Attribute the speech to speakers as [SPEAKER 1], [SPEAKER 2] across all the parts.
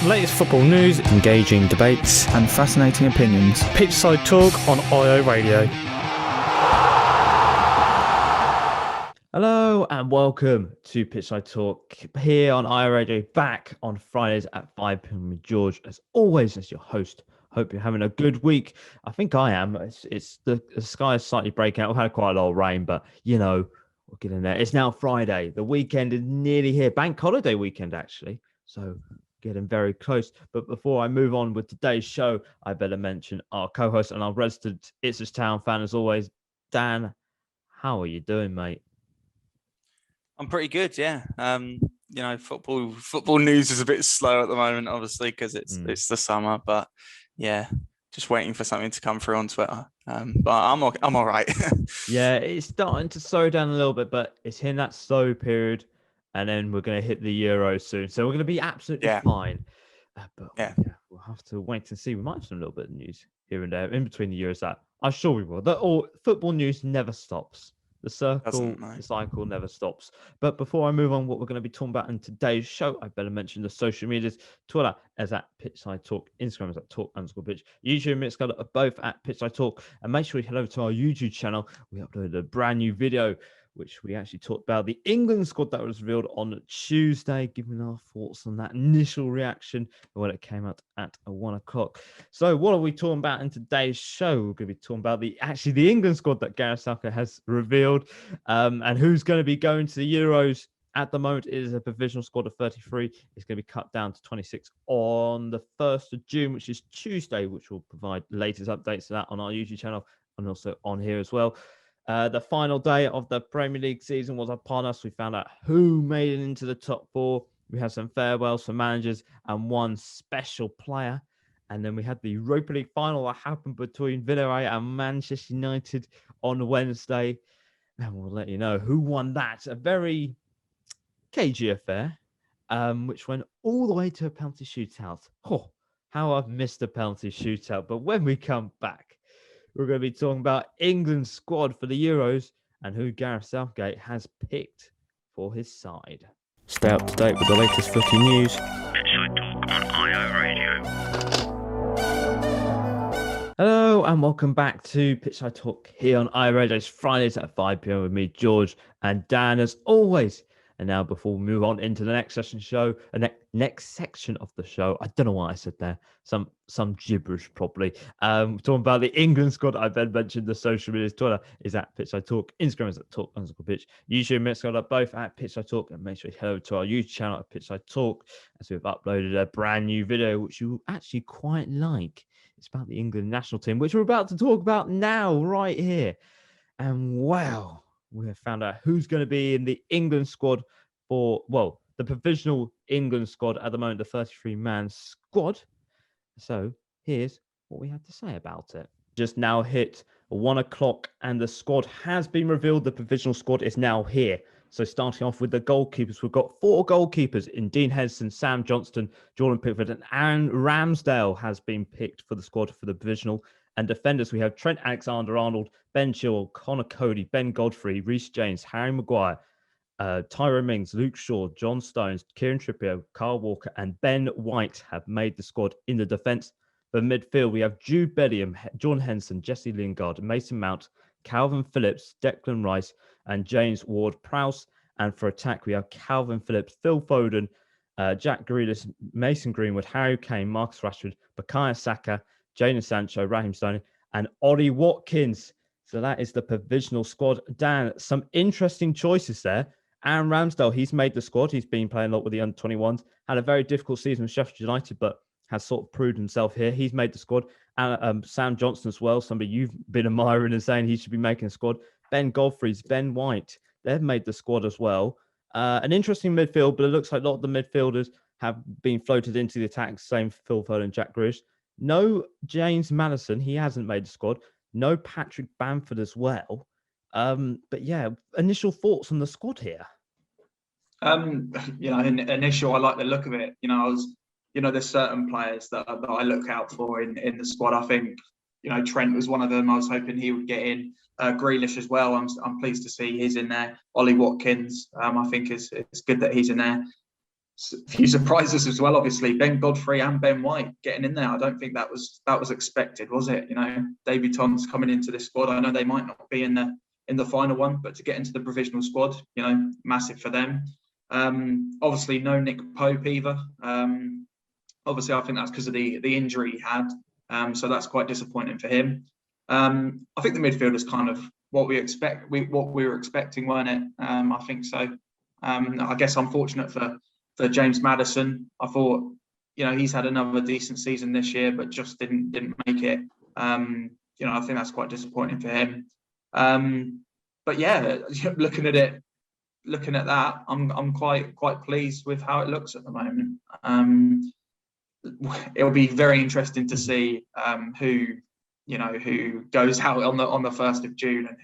[SPEAKER 1] Latest football news, engaging debates,
[SPEAKER 2] and fascinating opinions.
[SPEAKER 1] Pitchside Talk on IO Radio. Hello and welcome to Pitchside Talk here on IO Radio, back on Fridays at 5 p.m. with George, as always, as your host. Hope you're having a good week. I think I am. It's the sky is slightly breaking out. We've had quite a lot of rain, but you know, we'll get in there. It's now Friday. The weekend is nearly here. Bank holiday weekend, actually. So getting very close. But before I move on with today's show, I better mention our co-host and our resident Ipswich Town fan, as always, Dan. How are you doing, mate?
[SPEAKER 3] I'm pretty good, yeah. You know, football news is a bit slow at the moment, obviously, because it's the summer. But yeah, just waiting for something to come through on Twitter. But I'm all right.
[SPEAKER 1] Yeah, it's starting to slow down a little bit, but it's in that slow period, and then we're going to hit the Euros soon, so we're going to be absolutely fine. But we'll have to wait and see. We might have some little bit of news here and there in between the Euros. That I'm sure we will. All football news never stops. The cycle never stops. But before I move on, what we're going to be talking about in today's show, I better mention the social medias. Twitter is at Pitchside Talk. Instagram is at Talk_Pitch. YouTube and Mixcloud are both at Pitchside Talk. And make sure you head over to our YouTube channel. We uploaded a brand new video, which we actually talked about the England squad that was revealed on Tuesday, giving our thoughts on that initial reaction when it came out at 1 o'clock. So what are we talking about in today's show? We're going to be talking about the England squad that Gareth Southgate has revealed, and who's going to be going to the Euros. At the moment, it is a provisional squad of 33. It's going to be cut down to 26 on the 1st of June, which is Tuesday, which will provide latest updates to that on our YouTube channel and also on here as well. The final day of the Premier League season was upon us. We found out who made it into the top four. We had some farewells for managers and one special player. And then we had the Europa League Final that happened between Villarreal and Manchester United on Wednesday. And we'll let you know who won that. A very cagey affair, which went all the way to a penalty shootout. Oh, how I've missed a penalty shootout. But when we come back, we're going to be talking about England's squad for the Euros and who Gareth Southgate has picked for his side. Stay up to date with the latest footy news. Pitchside Talk on IO Radio. Hello and welcome back to Pitchside Talk here on IO Radio. It's Fridays at 5 p.m. with me, George, and Dan, as always. And now, before we move on into the next section of the show, I don't know what I said there. Some gibberish, probably. Talking about the England squad, I then mentioned the social media. Twitter is at Pitchside Talk. Instagram is at Talk_Pitch. YouTube and Mixcloud are both at Pitchside Talk. And make sure you head over to our YouTube channel at Pitchside Talk, as we've uploaded a brand new video, which you actually quite like. It's about the England national team, which we're about to talk about now, right here. And wow, we have found out who's going to be in the England squad for, the provisional England squad at the moment, the 33-man squad. So here's what we have to say about it. Just now hit 1 o'clock and the squad has been revealed. The provisional squad is now here. So starting off with the goalkeepers, we've got 4 goalkeepers in Dean Henderson, Sam Johnston, Jordan Pickford, and Aaron Ramsdale has been picked for the squad for the provisional. And defenders, we have Trent Alexander-Arnold, Ben Chilwell, Connor Cody, Ben Godfrey, Reece James, Harry Maguire, Tyrone Mings, Luke Shaw, John Stones, Kieran Trippier, Kyle Walker, and Ben White have made the squad in the defence. For midfield, we have Jude Bellingham, John Henson, Jesse Lingard, Mason Mount, Calvin Phillips, Declan Rice, and James Ward-Prowse. And for attack, we have Calvin Phillips, Phil Foden, Jack Grealish, Mason Greenwood, Harry Kane, Marcus Rashford, Bukayo Saka, Jadon Sancho, Raheem Sterling, and Ollie Watkins. So that is the provisional squad. Dan, some interesting choices there. Aaron Ramsdale, he's made the squad. He's been playing a lot with the under-21s. Had a very difficult season with Sheffield United, but has sort of proved himself here. He's made the squad. And Sam Johnston as well, somebody you've been admiring and saying he should be making a squad. Ben Godfrey's, Ben White, they've made the squad as well. An interesting midfield, but it looks like a lot of the midfielders have been floated into the attack. Same for Phil Foden and Jack Grealish. No James Maddison, he hasn't made the squad. No Patrick Bamford as well. But yeah, initial thoughts on the squad here.
[SPEAKER 2] Initial, I like the look of it. There's certain players that I look out for in the squad. I think, Trent was one of them. I was hoping he would get in. Grealish as well. I'm pleased to see he's in there. Ollie Watkins, I think it's good that he's in there. a few surprises as well. Obviously, Ben Godfrey and Ben White getting in there. I don't think that was expected, was it? Debutants coming into this squad. I know they might not be in the final one, but to get into the provisional squad, massive for them. Obviously, no Nick Pope either. Obviously, I think that's because of the injury he had. So that's quite disappointing for him. I think the midfield is kind of what we were expecting, weren't it? I think so. I guess unfortunate for James Maddison. I thought, he's had another decent season this year, but just didn't make it. I think that's quite disappointing for him. But yeah, looking at that, I'm quite pleased with how it looks at the moment. It'll be very interesting to see who goes out on the 1st of June and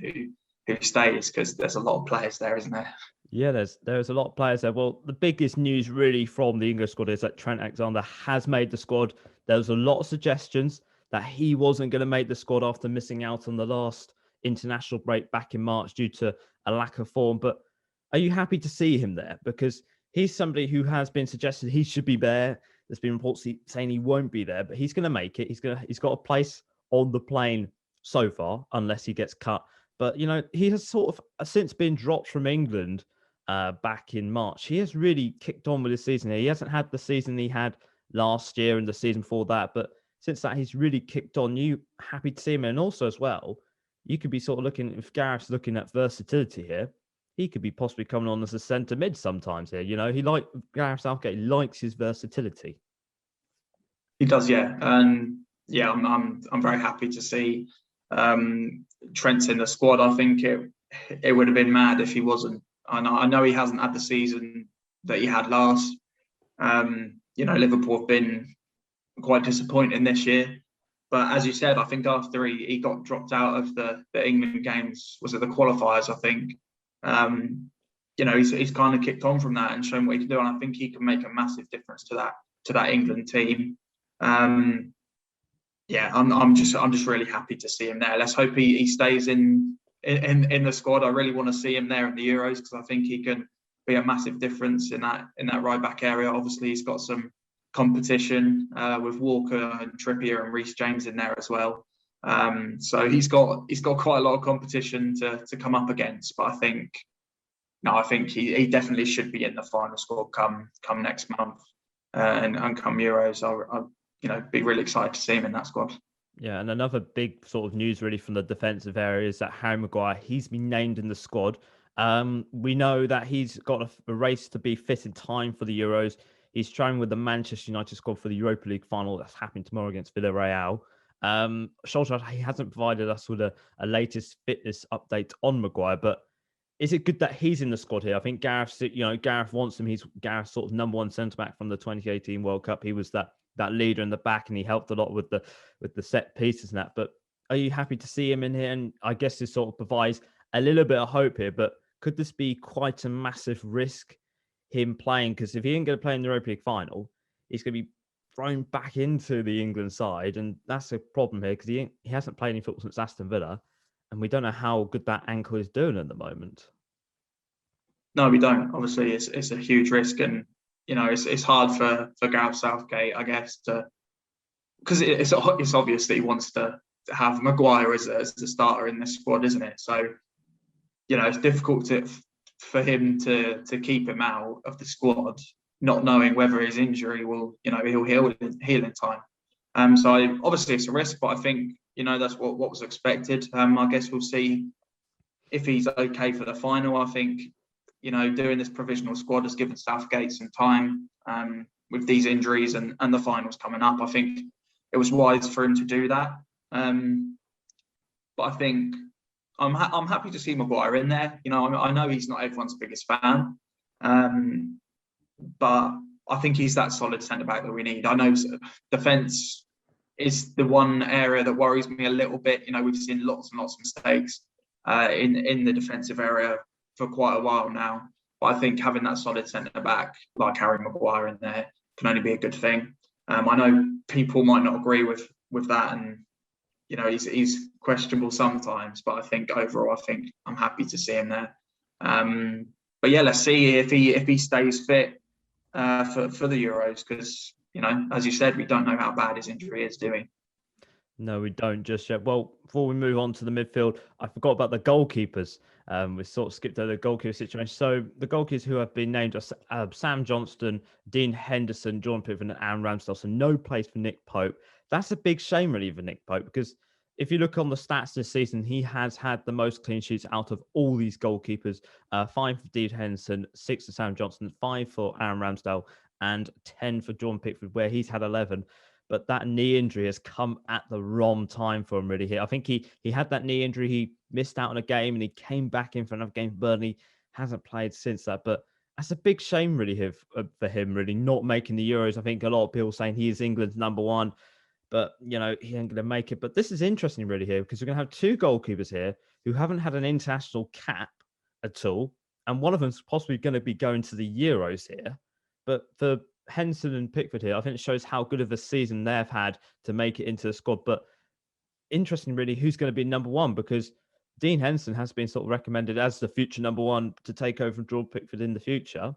[SPEAKER 2] who stays, because there's a lot of players there, isn't there?
[SPEAKER 1] Yeah, there's a lot of players there. Well, the biggest news really from the English squad is that Trent Alexander has made the squad. There was a lot of suggestions that he wasn't going to make the squad after missing out on the last international break back in March due to a lack of form. But are you happy to see him there? Because he's somebody who has been suggested he should be there. There's been reports saying he won't be there, but he's going to make it. He's got a place on the plane so far, unless he gets cut. But, he has sort of since been dropped from England back in March. He has really kicked on with his season here. He hasn't had the season he had last year and the season before that, but since that, he's really kicked on. You happy to see him? And also as well, you could be sort of looking, if Gareth's looking at versatility here, he could be possibly coming on as a centre mid sometimes here. Gareth Southgate likes his versatility.
[SPEAKER 2] He does, yeah. And yeah, I'm very happy to see Trent's in the squad. I think it would have been mad if he wasn't. I know he hasn't had the season that he had last. Liverpool have been quite disappointing this year. But as you said, I think after he got dropped out of the England games, was it the qualifiers, I think, he's kind of kicked on from that and shown what he can do. And I think he can make a massive difference to that England team. I'm just really happy to see him there. Let's hope he stays in the squad. I really want to see him there in the Euros, because I think he can be a massive difference in that right back area. Obviously, he's got some competition with Walker and Trippier and Reece James in there as well. So he's got quite a lot of competition to come up against. But I think he definitely should be in the final squad come next month and come Euros. I'll be really excited to see him in that squad.
[SPEAKER 1] Yeah, and another big sort of news really from the defensive area is that Harry Maguire, he's been named in the squad. We know that he's got a race to be fit in time for the Euros. He's training with the Manchester United squad for the Europa League Final that's happening tomorrow against Villarreal. Solskjaer, he hasn't provided us with a latest fitness update on Maguire, but is it good that he's in the squad here? I think Gareth wants him. He's Gareth's sort of number one centre-back from the 2018 World Cup. He was that leader in the back, and he helped a lot with the set pieces and that. But are you happy to see him in here? And I guess this sort of provides a little bit of hope here, but could this be quite a massive risk, him playing? Because if he ain't going to play in the Europa League final, he's going to be thrown back into the England side, and that's a problem here, because he hasn't played any football since Aston Villa, and we don't know how good that ankle is doing at the moment.
[SPEAKER 2] No, we don't. Obviously, it's a huge risk, and it's hard for Gareth Southgate, I guess, because it's obvious that he wants to have Maguire as the starter in this squad, isn't it? So, it's difficult for him to keep him out of the squad, not knowing whether his injury will, he'll heal in time. So obviously it's a risk, but I think, that's what was expected. I guess we'll see if he's okay for the final. I think, doing this provisional squad has given Southgate some time with these injuries and the finals coming up. I think it was wise for him to do that. But I think I'm happy to see Maguire in there. I know he's not everyone's biggest fan, but I think he's that solid centre-back that we need. I know defence is the one area that worries me a little bit. We've seen lots and lots of mistakes in the defensive area for quite a while now. But I think having that solid centre-back like Harry Maguire in there can only be a good thing. I know people might not agree with that, and he's questionable sometimes, but I think overall, I'm happy to see him there. But yeah, let's see if he stays fit. for the Euros because, as you said, we don't know how bad his injury is doing.
[SPEAKER 1] No, we don't just yet. Well, before we move on to the midfield, I forgot about the goalkeepers. We sort of skipped over the goalkeeper situation. So the goalkeepers who have been named are Sam Johnston, Dean Henderson, John Pickford, and Aaron Ramsdale. So no place for Nick Pope. That's a big shame, really, for Nick Pope, because if you look on the stats this season, he has had the most clean sheets out of all these goalkeepers. 5 for Dean Henderson, 6 for Sam Johnston, 5 for Aaron Ramsdale, and 10 for John Pickford, where he's had 11. But that knee injury has come at the wrong time for him, really. Here, I think he had that knee injury. He missed out on a game, and he came back in for another game for Burnley. Hasn't played since that. But that's a big shame, really, here for him, really, not making the Euros. I think a lot of people saying he is England's number one, but, he ain't going to make it. But this is interesting, really, here, because we're going to have 2 goalkeepers here who haven't had an international cap at all. And one of them's possibly going to be going to the Euros here. But for Henderson and Pickford here, I think it shows how good of a season they've had to make it into the squad. But interesting, really, who's going to be number one, because Dean Henderson has been sort of recommended as the future number one to take over from Jordan Pickford in the future.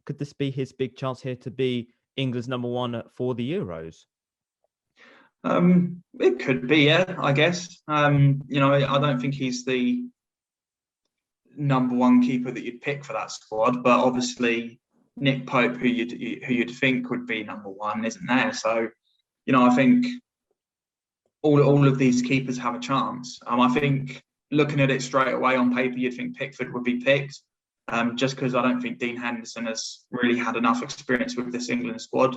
[SPEAKER 1] Could this be his big chance here to be England's number one for the Euros?
[SPEAKER 2] It could be, yeah, I guess. I don't think he's the number one keeper that you'd pick for that squad, but obviously Nick Pope, who you'd think would be number one, isn't there. So, I think all of these keepers have a chance. I think looking at it straight away on paper, you'd think Pickford would be picked, just because I don't think Dean Henderson has really had enough experience with this England squad.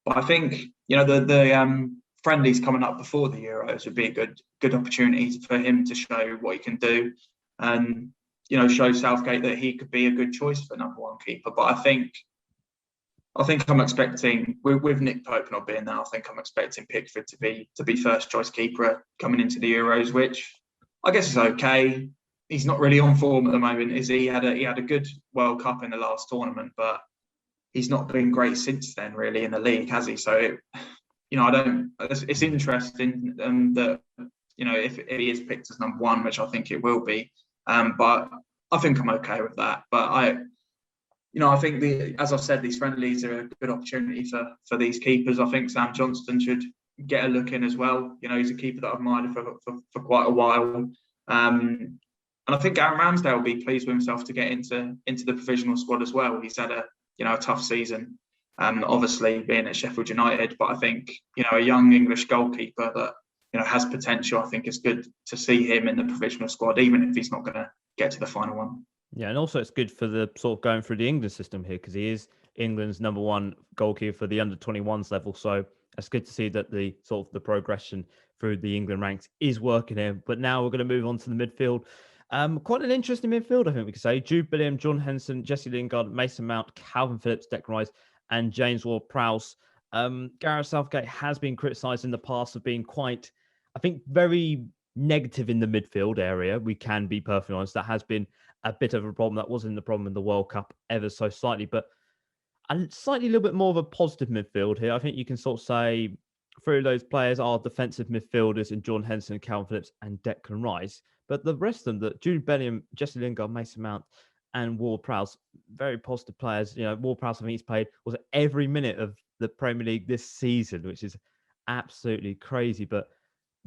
[SPEAKER 2] But I think the friendlies coming up before the Euros would be a good opportunity for him to show what he can do, and show Southgate that he could be a good choice for number one keeper. But I think I'm expecting, with Nick Pope not being there, I think I'm expecting Pickford to be first choice keeper coming into the Euros, which I guess is okay. He's not really on form at the moment, is he? He had a good World Cup in the last tournament, but he's not been great since then, really, in the league, has he? So it's interesting that if he is picked as number one, which I think it will be. But I think I'm okay with that. But I think as I've said, these friendlies are a good opportunity for these keepers. I think Sam Johnston should get a look in as well. He's a keeper that I've admired for quite a while. And I think Aaron Ramsdale will be pleased with himself to get into the provisional squad as well. He's had a tough season, obviously being at Sheffield United. But I think a young English goalkeeper that has potential. I think it's good to see him in the provisional squad, even if he's not going to get to the final one.
[SPEAKER 1] Yeah, and also it's good for the sort of going through the England system here, because he is England's number one goalkeeper for the under-21s level. So it's good to see that the sort of the progression through the England ranks is working here. But now we're going to move on to the midfield. Quite an interesting midfield, I think we could say. Jude Bellingham, John Henson, Jesse Lingard, Mason Mount, Calvin Phillips, Declan Rice, and James Ward-Prowse. Gareth Southgate has been criticised in the past of being quite, I think, very negative in the midfield area. We can be perfectly honest. That has been a bit of a problem. That wasn't the problem in the World Cup ever so slightly, but a little bit more of a positive midfield here. I think you can sort of say three of those players are defensive midfielders in John Henson, Calvin Phillips, and Declan Rice. But the rest of them, that Jude Bellingham, Jesse Lingard, Mason Mount, and Ward-Prowse, very positive players. Ward-Prowse, I think he's played every minute of the Premier League this season, which is absolutely crazy. But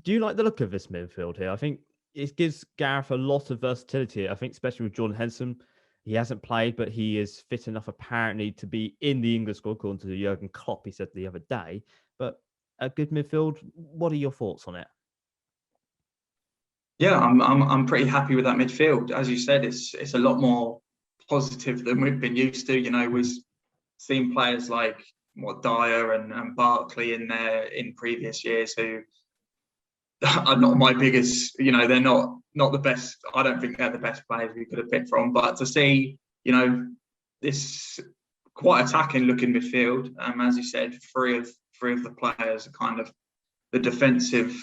[SPEAKER 1] do you like the look of this midfield here? I think it gives Gareth a lot of versatility. I think especially with Jordan Henson, he hasn't played, but he is fit enough apparently to be in the England squad, according to Jurgen Klopp, he said the other day. But a good midfield. What are your thoughts on it?
[SPEAKER 2] Yeah, I'm pretty happy with that midfield. As you said, it's a lot more positive than we've been used to. We've seen players like Dyer and Barkley in there in previous years who are not my biggest. They're not the best. I don't think they're the best players we could have picked from. But to see, this quite attacking looking midfield, as you said, three of the players are kind of the defensive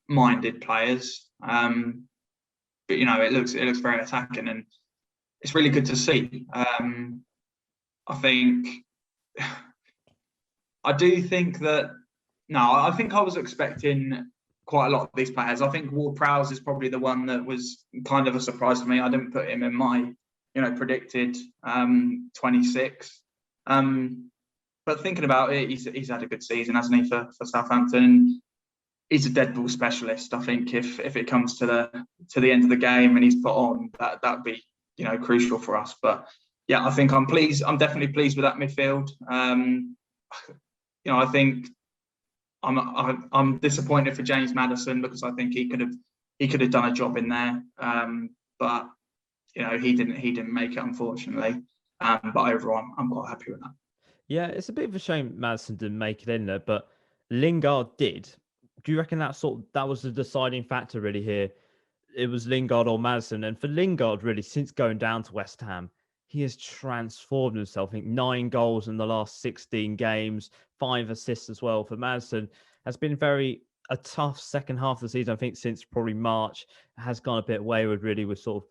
[SPEAKER 2] minded players. But it looks very attacking, and it's really good to see. I think I was expecting quite a lot of these players. I think Ward-Prowse is probably the one that was kind of a surprise to me. I didn't put him in my predicted 26. But thinking about it, he's had a good season, hasn't he, for Southampton? He's a dead ball specialist. I think if it comes to the end of the game and he's put on, that'd be crucial for us. But yeah, I think I'm pleased. I'm definitely pleased with that midfield. I think I'm disappointed for James Maddison because I think he could have done a job in there. But he didn't make it, unfortunately. But overall, I'm quite happy with that.
[SPEAKER 1] Yeah, it's a bit of a shame Maddison didn't make it in there, but Lingard did. Do you reckon that was the deciding factor really here? It was Lingard or Maddison, and for Lingard really, since going down to West Ham, he has transformed himself. I think 9 goals in the last 16 games, 5 assists as well. For Maddison, has been a tough second half of the season. I think since probably March has gone a bit wayward really, with sort of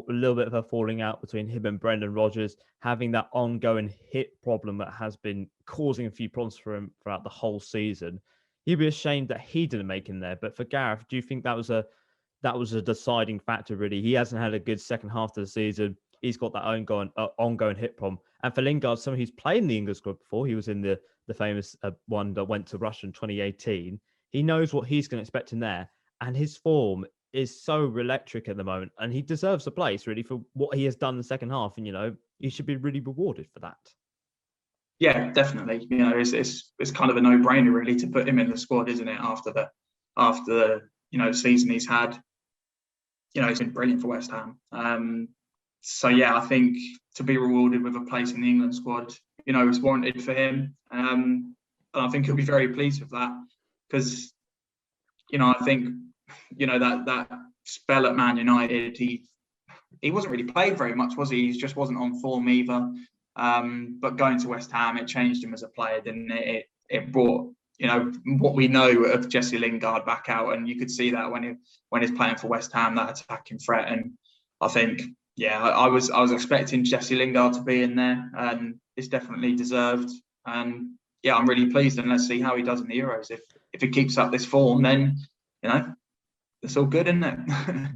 [SPEAKER 1] a little bit of a falling out between him and Brendan Rodgers, having that ongoing hit problem that has been causing a few problems for him throughout the whole season. He'd be ashamed that he didn't make in there. But for Gareth, do you think that was a deciding factor really? He hasn't had a good second half of the season. He's got that ongoing hit problem. And for Lingard, someone who's played in the English squad before, he was in the famous one that went to Russia in 2018. He knows what he's going to expect in there. And his form is so electric at the moment, and he deserves a place really for what he has done in the second half. And he should be really rewarded for that.
[SPEAKER 2] Yeah, definitely. It's kind of a no-brainer really to put him in the squad, isn't it? After the season he's had, he's been brilliant for West Ham. So yeah, I think to be rewarded with a place in the England squad, is warranted for him. And I think he'll be very pleased with that because, I think, that spell at Man United, he wasn't really played very much, was he? He just wasn't on form either. But going to West Ham, it changed him as a player, didn't it? It brought, what we know of Jesse Lingard back out, and you could see that when he's playing for West Ham, that attacking threat. And I think, I was expecting Jesse Lingard to be in there, and it's definitely deserved. And yeah, I'm really pleased, and let's see how he does in the Euros. If he keeps up this form, then it's all good, isn't it?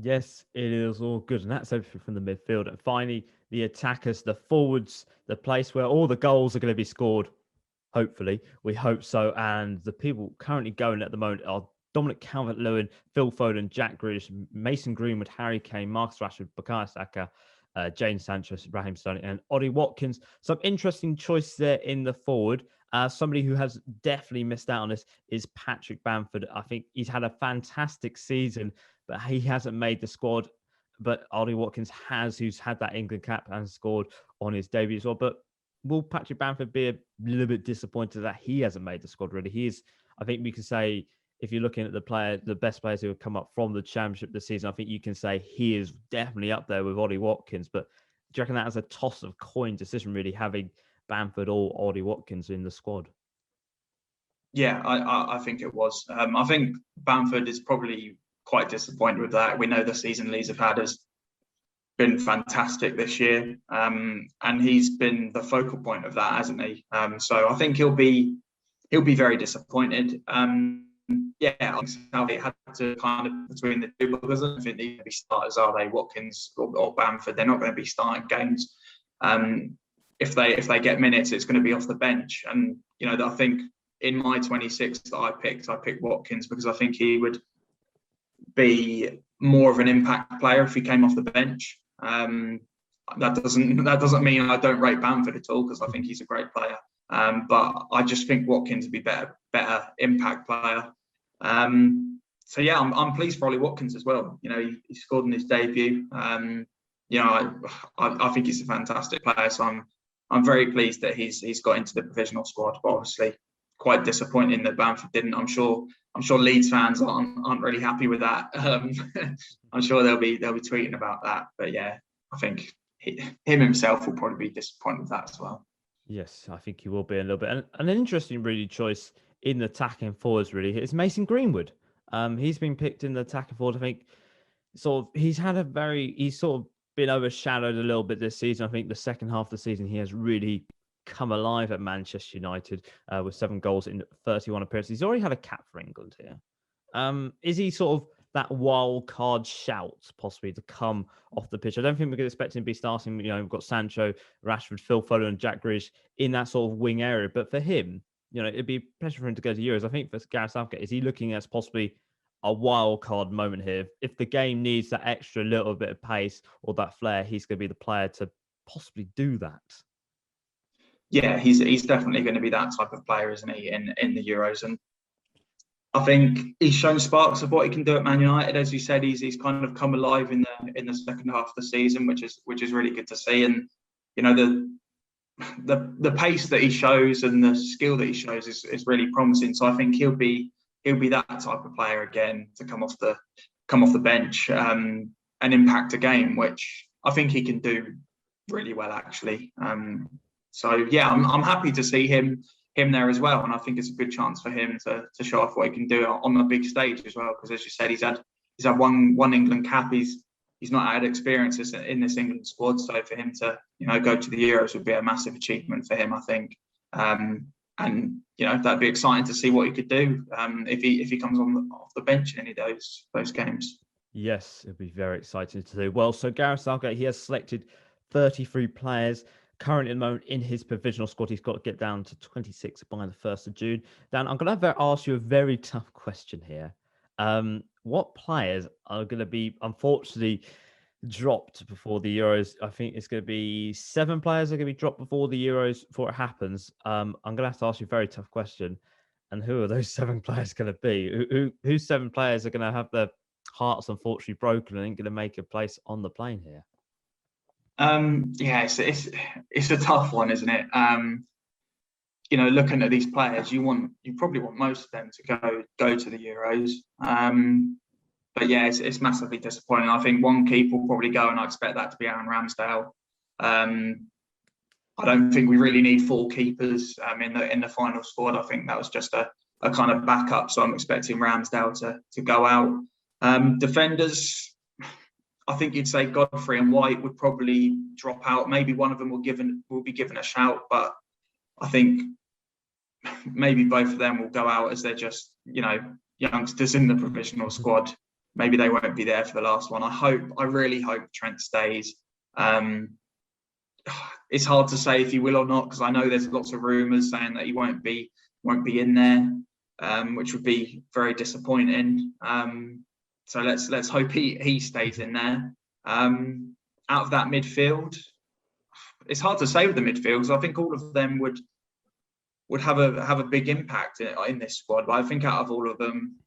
[SPEAKER 1] Yes, it is all good. And that's everything from the midfield. And finally, the attackers, the forwards, the place where all the goals are going to be scored. Hopefully, we hope so. And the people currently going at the moment are Dominic Calvert-Lewin, Phil Foden, Jack Grealish, Mason Greenwood, Harry Kane, Marcus Rashford, Bukayo Saka, Jane Sanchez, Raheem Sterling, and Ollie Watkins. Some interesting choices there in the forward. Somebody who has definitely missed out on this is Patrick Bamford. I think he's had a fantastic season, but he hasn't made the squad. But Ollie Watkins who's had that England cap and scored on his debut as well. But will Patrick Bamford be a little bit disappointed that he hasn't made the squad really? I think we can say, if you're looking at the best players who have come up from the Championship this season, I think you can say he is definitely up there with Ollie Watkins. But do you reckon that was a toss of coin decision, really, having Bamford or Ollie Watkins in the squad?
[SPEAKER 2] Yeah, I think it was. I think Bamford is probably quite disappointed with that. We know the season Leeds have had has been fantastic this year, and he's been the focal point of that, hasn't he? So I think he'll be very disappointed. Yeah, they had to kind of between the two, because I don't think they're going to be starters, are they? Watkins or Bamford, they're not going to be starting games. If they get minutes, it's going to be off the bench. And I think in my 26 that I picked Watkins because I think he would be more of an impact player if he came off the bench. That doesn't mean I don't rate Bamford at all, because I think he's a great player. But I just think Watkins would be better impact player. So yeah, I'm pleased for Ollie Watkins as well. He scored in his debut. I think he's a fantastic player. So I'm very pleased that he's got into the provisional squad. But obviously, quite disappointing that Bamford didn't. I'm sure Leeds fans aren't really happy with that. I'm sure they'll be tweeting about that. But yeah, I think him himself will probably be disappointed with that as well.
[SPEAKER 1] Yes, I think he will be a little bit. And an interesting really choice in the attacking forwards really is Mason Greenwood. He's been picked in the attacking forward. I think he's sort of been overshadowed a little bit this season. I think the second half of the season he has really come alive at Manchester United with 7 goals in 31 appearances. He's already had a cap for England here. Is he sort of that wild card shout possibly to come off the pitch. I don't think we're expecting him to be starting. We've got Sancho, Rashford, Phil Foden, and Jack Grealish in that sort of wing area. But for him, it'd be a pleasure for him to go to Euros. I think for Gareth Southgate, is he looking at possibly a wild card moment here? If the game needs that extra little bit of pace or that flair, he's going to be the player to possibly do that.
[SPEAKER 2] Yeah, he's definitely going to be that type of player, isn't he, in the Euros? And I think he's shown sparks of what he can do at Man United. As you said, he's kind of come alive in the second half of the season, which is really good to see. And the pace that he shows and the skill that he shows is really promising. So I think he'll be that type of player again to come off the bench and impact a game, which I think he can do really well actually. So yeah, I'm happy to see him there as well, and I think it's a good chance for him to show off what he can do on the big stage as well. Because as you said, he's had one England cap. He's not had experiences in this England squad, so for him to go to the Euros would be a massive achievement for him, I think. And that'd be exciting to see what he could do if he comes off the bench in any of those games.
[SPEAKER 1] Yes, it'd be very exciting to do. Well, so Gareth Southgate, he has selected 33 players. Currently, at the moment, in his provisional squad, he's got to get down to 26 by the 1st of June. Dan, I'm going to ask you a very tough question here. What players are going to be, unfortunately, dropped before the Euros? I think it's going to be 7 players are going to be dropped before the Euros, before it happens. I'm going to have to ask you a very tough question. And who are those 7 players going to be? Whose 7 players are going to have their hearts unfortunately broken and ain't going to make a place on the plane here?
[SPEAKER 2] Yeah, it's a tough one, isn't it? Looking at these players, you probably want most of them to go to the Euros. But yeah, it's massively disappointing. I think one keeper will probably go, and I expect that to be Aaron Ramsdale. I don't think we really need 4 keepers in the final squad. I think that was just a kind of backup. So I'm expecting Ramsdale to go out. Defenders, I think you'd say Godfrey and White would probably drop out. Maybe one of them will be given a shout, but I think maybe both of them will go out as they're just youngsters in the provisional squad. Maybe they won't be there for the last one. I really hope Trent stays. It's hard to say if he will or not, because I know there's lots of rumours saying that he won't be in there, which would be very disappointing. So let's hope he stays in there. Out of that midfield, it's hard to say with the midfield, because I think all of them would have a big impact in this squad. But I think out of all of them,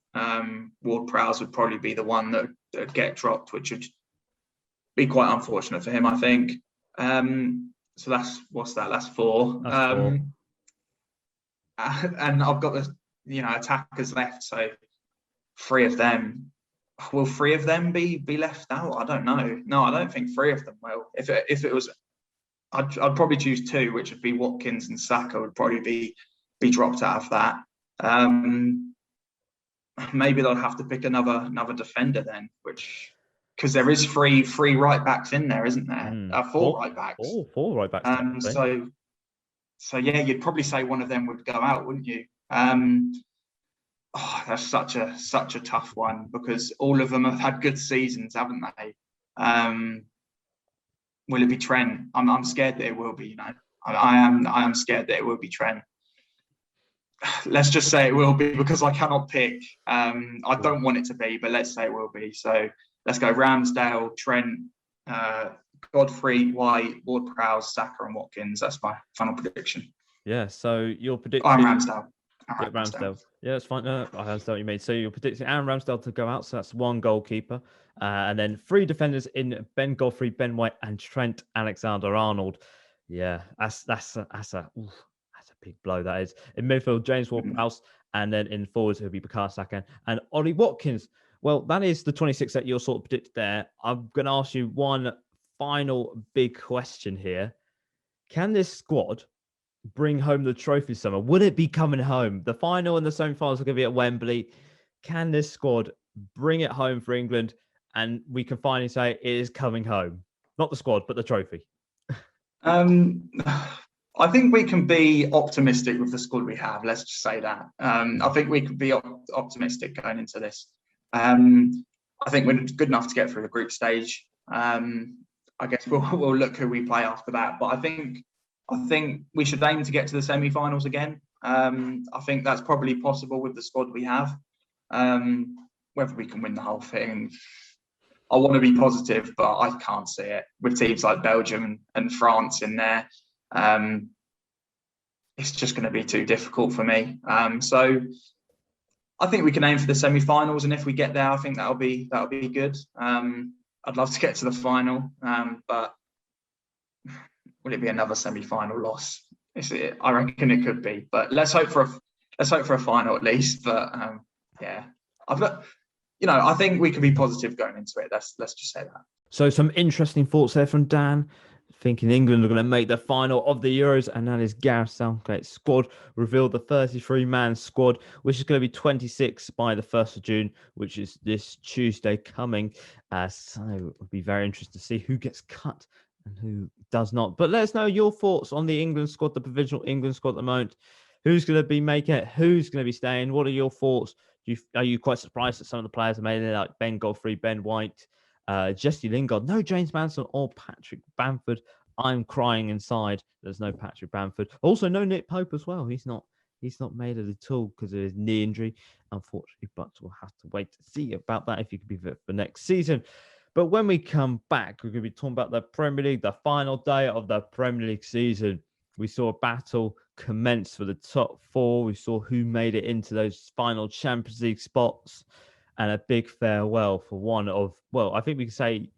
[SPEAKER 2] Ward-Prowse would probably be the one that would get dropped, which would be quite unfortunate for him, I think. So that's 4.
[SPEAKER 1] That's 4.
[SPEAKER 2] And I've got the attackers left, so 3 of them. Will 3 of them be left out? I don't know. No, I don't think 3 of them will. If it was, I'd probably choose 2, which would be Watkins and Saka would probably be dropped out of that. Maybe they'll have to pick another defender then, because there is 3 right backs in there, isn't there? 4 right backs.
[SPEAKER 1] 4 right backs.
[SPEAKER 2] So yeah, you'd probably say one of them would go out, wouldn't you? That's such a tough one, because all of them have had good seasons, haven't they? Will it be Trent? I'm scared that it will be. I am scared that it will be Trent. Let's just say it will be, because I cannot pick. I don't want it to be, but let's say it will be. So let's go Ramsdale, Trent, Godfrey, White, Ward-Prowse, Saka, and Watkins. That's my final prediction.
[SPEAKER 1] Yeah. So your prediction?
[SPEAKER 2] I'm Ramsdale.
[SPEAKER 1] Ramsdale. Yeah, that's fine. I understand what you mean. So you're predicting Aaron Ramsdale to go out. So that's 1 goalkeeper. And then 3 defenders in Ben Godfrey, Ben White, and Trent Alexander-Arnold. Yeah, that's a big blow, that is. In midfield, James Ward-Prowse. And then in forwards, it'll be Bukayo Saka and Ollie Watkins. Well, that is the 26 that you're sort of predicted there. I'm going to ask you one final big question here. Can this squad bring home the trophy summer? Would it be coming home? The final and the semi-finals are going to be at Wembley. Can this squad bring it home for England? And we can finally say it is coming home. Not the squad, but the trophy.
[SPEAKER 2] I think we can be optimistic with the squad we have. Let's just say that. I think we can be optimistic going into this. I think we're good enough to get through the group stage. I guess we'll look who we play after that. But I think we should aim to get to the semi-finals again. I think that's probably possible with the squad we have. Whether we can win the whole thing, I want to be positive, but I can't see it. With teams like Belgium and France in there, it's just going to be too difficult for me. So I think we can aim for the semi-finals, and if we get there, I think that'll be good. I'd love to get to the final, but will it be another semi-final loss? I reckon it could be, but let's hope for a final at least. But yeah, I think we can be positive going into it. Let's just say that.
[SPEAKER 1] So some interesting thoughts there from Dan. Thinking England are going to make the final of the Euros, and that is Gareth Southgate's squad revealed the 33-man squad, which is going to be 26 by the 1st of June, which is this Tuesday coming. So it'll be very interesting to see who gets cut and who does not. But let us know your thoughts on the England squad, the provisional England squad at the moment. Who's going to be making it? Who's going to be staying? What are your thoughts? Are you quite surprised that some of the players have made it, like Ben Godfrey, Ben White, Jesse Lingard, no James Maddison or Patrick Bamford? I'm crying inside. There's no Patrick Bamford. Also, no Nick Pope as well. He's not made it at all because of his knee injury, unfortunately. But we'll have to wait to see about that if he could be fit for next season. But when we come back, we're going to be talking about the Premier League, the final day of the Premier League season. We saw a battle commence for the top 4. We saw who made it into those final Champions League spots, and a big farewell for one of, well, I think we can say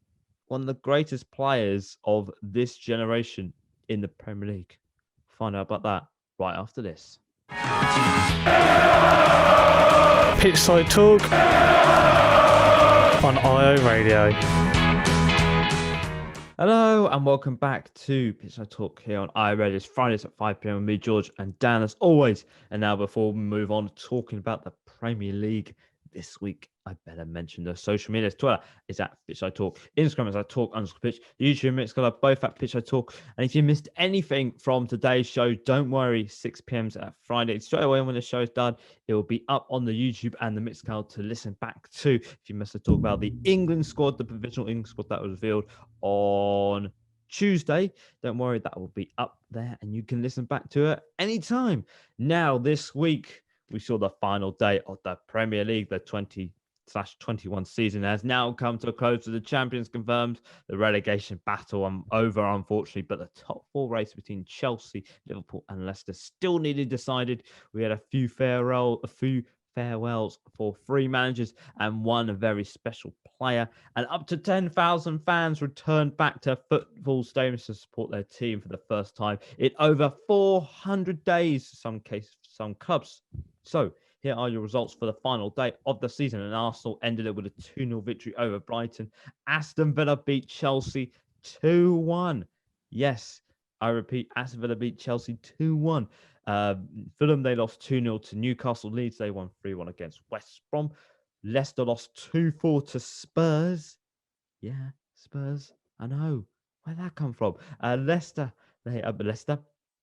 [SPEAKER 1] one of the greatest players of this generation in the Premier League. Find out about that right after this.
[SPEAKER 4] Pitchside Talk on IO Radio.
[SPEAKER 1] Hello and welcome back to Pitchside Talk here on IO Radio. It's Fridays at 5 p.m. with me, George, and Dan as always. And now before we move on talking about the Premier League this week, I better mention the social media. Twitter is at Pitchside Talk. Instagram is at Talk_Pitch. YouTube, Mixcloud, both at Pitchside Talk. And if you missed anything from today's show, don't worry. 6 p.m. at Friday. Straight away when the show is done, it will be up on the YouTube and the Mixcloud to listen back to. If you missed the talk about the England squad, the provisional England squad that was revealed on Tuesday, don't worry, that will be up there and you can listen back to it anytime. Now, this week, we saw the final day of the Premier League. The 20/21 season has now come to a close with the champions confirmed. The relegation battle over, unfortunately, but the top 4 race between Chelsea, Liverpool and Leicester still needed decided. We had a few farewells for 3 managers and 1 very special player. And up to 10,000 fans returned back to football stadiums to support their team for the first time in over 400 days, some cases, some clubs. So here are your results for the final day of the season. And Arsenal ended it with a 2-0 victory over Brighton. Aston Villa beat Chelsea 2-1. Yes, I repeat, Aston Villa beat Chelsea 2-1. Fulham, they lost 2-0 to Newcastle. Leeds, they won 3-1 against West Brom. Leicester lost 2-4 to Spurs. Yeah, Spurs. I know. Where'd that come from? Leicester.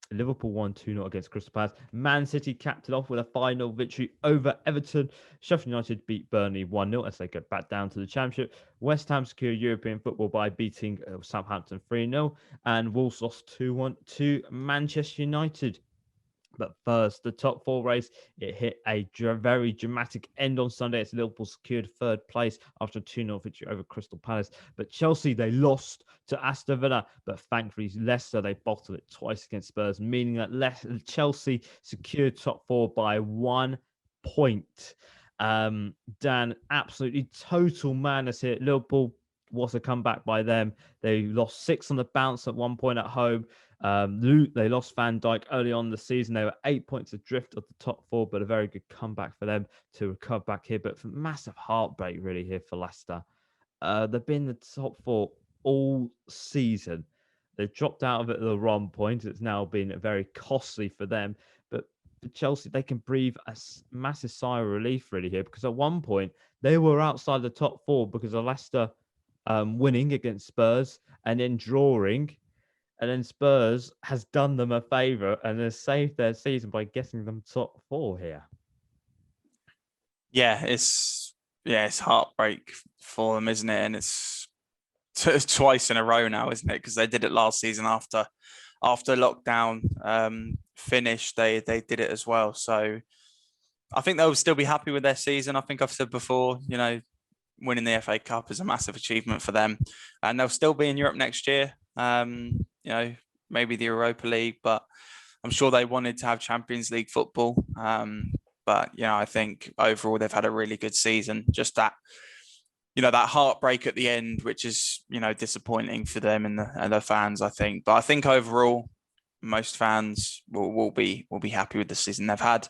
[SPEAKER 1] Liverpool won 2-0 against Crystal Palace. Man City capped it off with a final victory over Everton. Sheffield United beat Burnley 1-0 as they get back down to the Championship. West Ham secured European football by beating Southampton 3-0. And Wolves lost 2-1 to Manchester United. But first, the top 4 race, it hit a very dramatic end on Sunday as Liverpool secured 3rd place after a 2-0 victory over Crystal Palace. But Chelsea, they lost to Aston Villa. But thankfully, Leicester, they bottled it twice against Spurs, meaning that Chelsea secured top 4 by 1 point. Dan, absolutely total madness here. Liverpool was a comeback by them. They lost 6 on the bounce at 1 point at home. They lost Van Dijk early on in the season. They were 8 points adrift of the top 4, but a very good comeback for them to recover back here. But massive heartbreak really here for Leicester. They've been in the top 4 all season. They've dropped out of it at the wrong point. It's now been very costly for them. But for Chelsea, they can breathe a massive sigh of relief really here, because at one point they were outside the top 4 because of Leicester winning against Spurs and then drawing. And then Spurs has done them a favour and has saved their season by getting them top 4 here.
[SPEAKER 3] Yeah, it's yeah, it's heartbreak for them, isn't it? And it's twice in a row now, isn't it? Because they did it last season after lockdown finished. They did it as well. So I think they'll still be happy with their season. I think I've said before, winning the FA Cup is a massive achievement for them, and they'll still be in Europe next year. Maybe the Europa League, but I'm sure they wanted to have Champions League football. But I think overall they've had a really good season. Just that, that heartbreak at the end, which is disappointing for them and the fans, I think. But I think overall, most fans will be happy with the season they've had.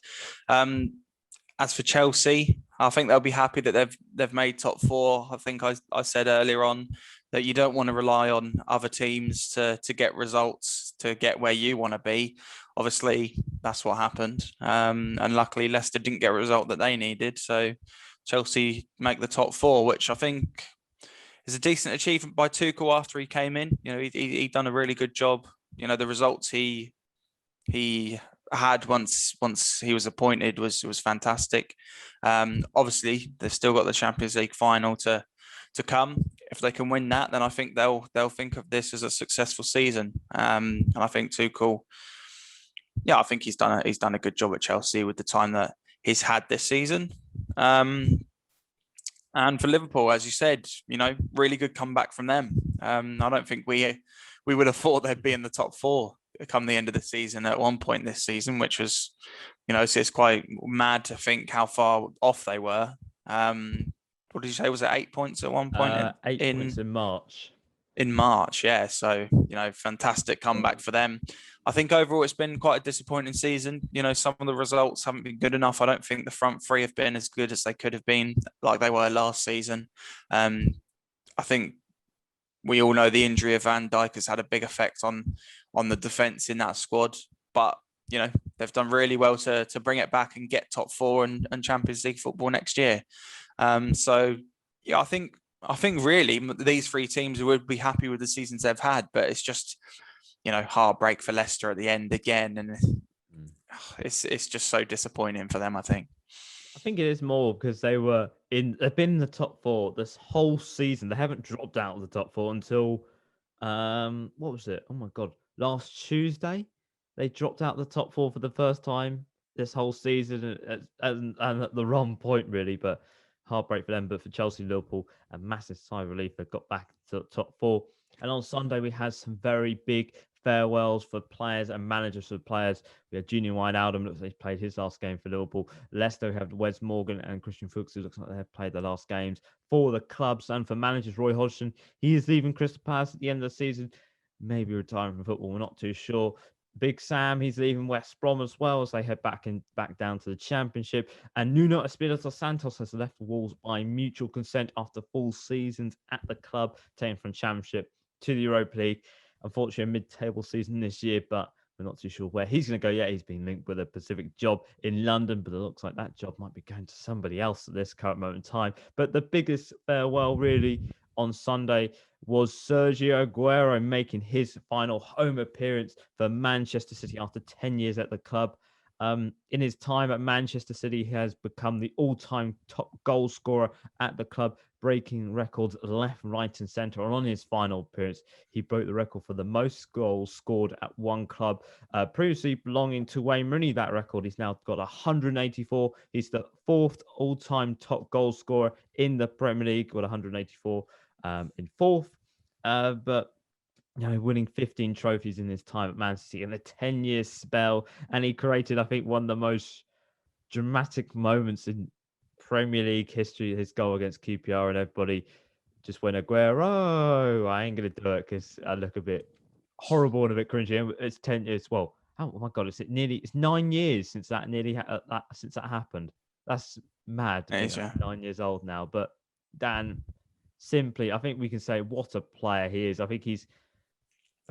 [SPEAKER 3] As for Chelsea, I think they'll be happy that they've made top four. I think I said earlier on that you don't want to rely on other teams to get results, to get where you want to be. Obviously, that's what happened. And luckily, Leicester didn't get a result that they needed. So Chelsea make the top four, which I think is a decent achievement by Tuchel after he came in. He done a really good job. The results he had once he was appointed was fantastic. Obviously, they've still got the Champions League final to come. If they can win that, then I think they'll think of this as a successful season. And I think Tuchel, I think he's done a good job at Chelsea with the time that he's had this season. And for Liverpool, as you said, really good comeback from them. I don't think we would have thought they'd be in the top four come the end of the season at one point this season, which was, it's quite mad to think how far off they were. What did you say? Was it 8 points at one point?
[SPEAKER 1] 8 points in March.
[SPEAKER 3] In March, yeah. So, fantastic comeback for them. I think overall it's been quite a disappointing season. Some of the results haven't been good enough. I don't think the front three have been as good as they could have been, like they were last season. I think we all know the injury of Van Dijk has had a big effect on the defence in that squad. But, they've done really well to bring it back and get top four and Champions League football next year. So, I think really these three teams would be happy with the seasons they've had, but it's just, heartbreak for Leicester at the end again. And it's just so disappointing for them, I think.
[SPEAKER 1] I think it is more because they've been in the top four this whole season. They haven't dropped out of the top four until, what was it? Oh my God. Last Tuesday, they dropped out of the top four for the first time this whole season and at the wrong point, really, but heartbreak for them. But for Chelsea, Liverpool, a massive sigh of relief. They got back to the top four. And on Sunday, we had some very big farewells for players and managers for players. We had Junior Wijnaldum, looks like he played his last game for Liverpool. Leicester have Wes Morgan and Christian Fuchs, who looks like they have played their last games for the clubs. And for managers, Roy Hodgson, he is leaving Crystal Palace at the end of the season, maybe retiring from football, we're not too sure. Big Sam, he's leaving West Brom as well as they head back down to the Championship. And Nuno Espirito Santos has left the Wolves by mutual consent after full seasons at the club, taken from Championship to the Europa League. Unfortunately, a mid-table season this year, but we're not too sure where he's going to go yet. He's been linked with a Pacific job in London, but it looks like that job might be going to somebody else at this current moment in time. But the biggest farewell, really, on Sunday was Sergio Aguero making his final home appearance for Manchester City after 10 years at the club. In his time at Manchester City, he has become the all-time top goal scorer at the club, breaking records left, right, and centre. And on his final appearance, he broke the record for the most goals scored at one club, previously belonging to Wayne Rooney. That record, he's now got 184. He's the fourth all-time top goal scorer in the Premier League, with 184 in fourth. But winning 15 trophies in his time at Man City in a 10-year spell. And he created, I think, one of the most dramatic moments in Premier League history, his goal against QPR, and everybody just went, Aguero, I ain't going to do it because I look a bit horrible and a bit cringy. It's 10 years. Well, oh my God, it's 9 years since that since that happened. That's mad.
[SPEAKER 3] It is, yeah.
[SPEAKER 1] 9 years old now. But Dan, simply, I think we can say what a player he is. I think he's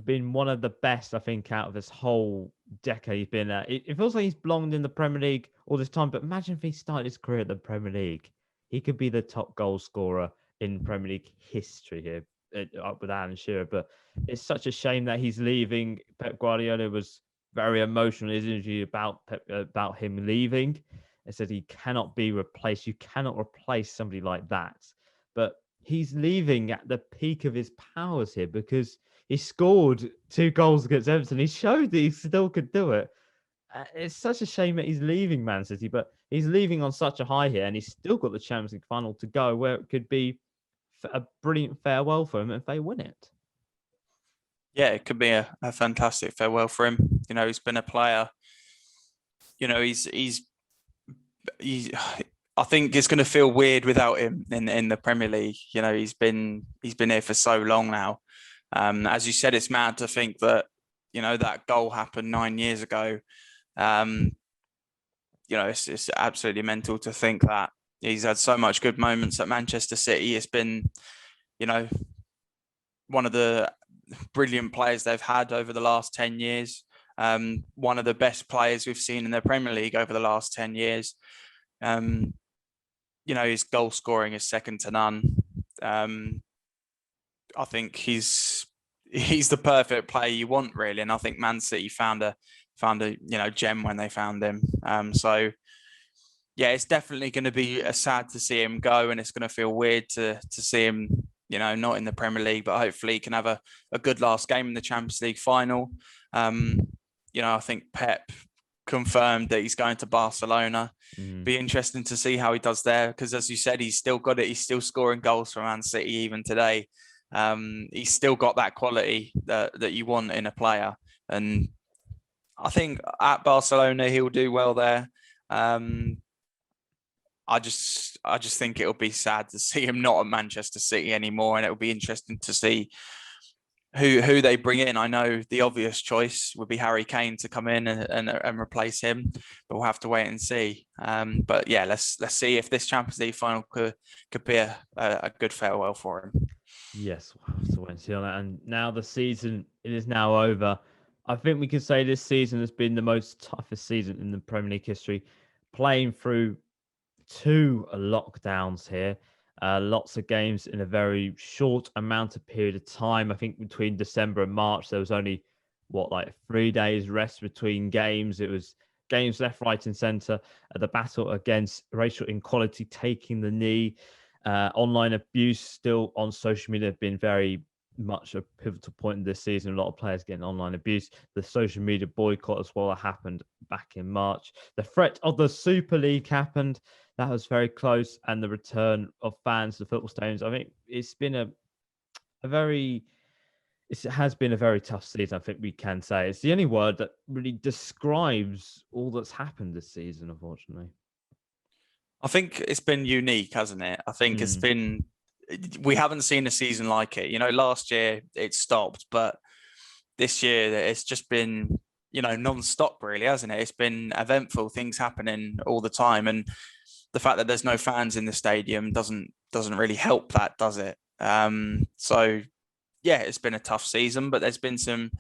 [SPEAKER 1] been one of the best, I think, out of this whole decade he's been at. It feels like he's belonged in the Premier League all this time, but imagine if he started his career at the Premier League. He could be the top goal scorer in Premier League history here, up with Alan Shearer. But it's such a shame that he's leaving. Pep Guardiola was very emotional in his interview about him leaving. They said he cannot be replaced. You cannot replace somebody like that. But he's leaving at the peak of his powers here because he scored 2 goals against Everton. He showed that he still could do it. It's such a shame that he's leaving Man City, but he's leaving on such a high here, and he's still got the Champions League final to go, where it could be a brilliant farewell for him if they win it.
[SPEAKER 3] Yeah, it could be a fantastic farewell for him. You know, he's been a player. You know, he's. I think it's going to feel weird without him in the Premier League. You know, he's been here for so long now. As you said, it's mad to think that, you know, that goal happened 9 years ago. You know, it's absolutely mental to think that he's had so much good moments at Manchester City. It's been, you know, one of the brilliant players they've had over the last 10 years. One of the best players we've seen in the Premier League over the last 10 years. You know, his goal scoring is second to none. I think he's the perfect player you want, really. And I think Man City found a you know, gem when they found him. So yeah, it's definitely going to be sad to see him go, and it's going to feel weird to see him, you know, not in the Premier League, but hopefully he can have a good last game in the Champions League final. You know, I think Pep confirmed that he's going to Barcelona. Be interesting to see how he does there, because as you said, he's still got it. He's still scoring goals for Man City even today. He's still got that quality that you want in a player, and I think at Barcelona he'll do well there. I just think it'll be sad to see him not at Manchester City anymore, and it'll be interesting to see who they bring in. I know the obvious choice would be Harry Kane to come in and replace him, but we'll have to wait and see. But yeah, let's see if this Champions League final could be a good farewell for him.
[SPEAKER 1] Yes, we'll have to wait and see on that. And now the season, it is now over. I think we can say this season has been the most toughest season in the Premier League history, playing through 2 lockdowns here. Lots of games in a very short amount of period of time. I think between December and March, there was only, 3 days rest between games. It was games left, right, and centre. The battle against racial inequality taking the knee. Online abuse still on social media have been very much a pivotal point in this season. A lot of players getting online abuse. The social media boycott as well happened back in March. The threat of the Super League happened. That was very close. And the return of fans to football stadiums. I think it's been it has been a very tough season, I think we can say. It's the only word that really describes all that's happened this season, unfortunately.
[SPEAKER 3] I think it's been unique, hasn't it? I think it's been, we haven't seen a season like it. You know, last year it stopped, but this year it's just been, you know, non-stop really, hasn't it? It's been eventful, things happening all the time. And the fact that there's no fans in the stadium doesn't really help that, does it? So yeah, it's been a tough season, but there's been some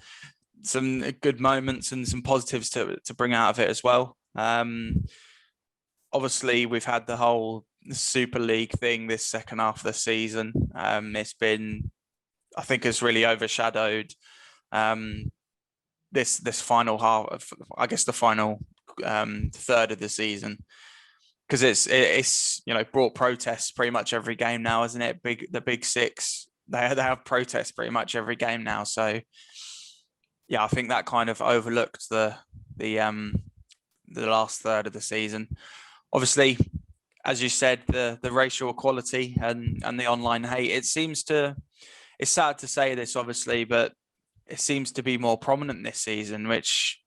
[SPEAKER 3] good moments and some positives to bring out of it as well. Obviously, we've had the whole Super League thing this second half of the season. It's been, I think, it's really overshadowed this final half of, I guess, the final third of the season, because it's you know, brought protests pretty much every game now, isn't it? The big six, they have protests pretty much every game now. So yeah, I think that kind of overlooked the last third of the season. Obviously, as you said, the racial equality and the online hate, it's sad to say this, obviously, but it seems to be more prominent this season, which,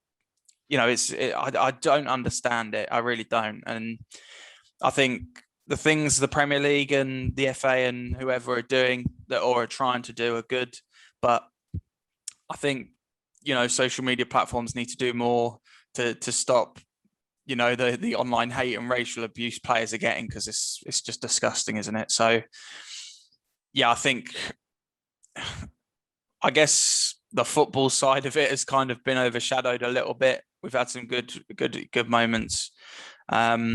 [SPEAKER 3] you know, I don't understand it. I really don't. And I think the things the Premier League and the FA and whoever are doing that or are trying to do are good. But I think, you know, social media platforms need to do more to stop, you know, the online hate and racial abuse players are getting, because it's just disgusting, isn't it? So yeah, I guess the football side of it has kind of been overshadowed a little bit. We've had some good moments, but